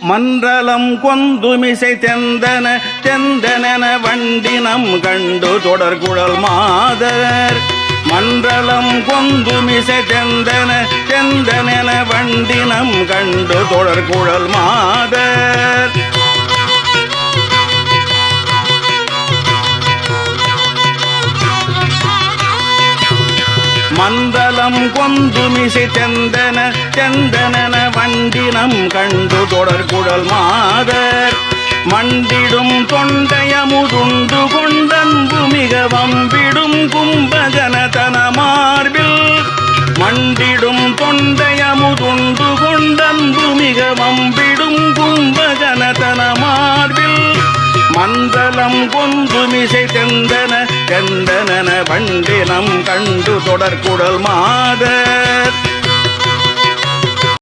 மன்றலம் கொந்துமிசை தெந்தன தெந்தனென வண்டினம் கண்டு தொடர்குழல் மாதர். மன்றலம் கொந்துமிசை தெந்தன தெந்தனென வண்டினம் கண்டு தொடர்குழல் மாதர். மந்தலம் கொந்துமிசை தெந்தன தெந்தனென வண்டினம் கண்டு தொடர்குழல் மாதர். மண்டிடும் தொண்டையமுதுண்டு கொண்டன்பு மிக வம்பிடும் கும்பகனதன மார்பில். மண்டிடும் தொண்டையமுதுண்டு கொண்டன்பு மிக வம்பிடும் கும்பகனதன மார்பில். மந்தலம் கொந்துமிசை தெந்தன தெந்தனென வண்டினம் கண்டு தொடர்குழல் மாதர்.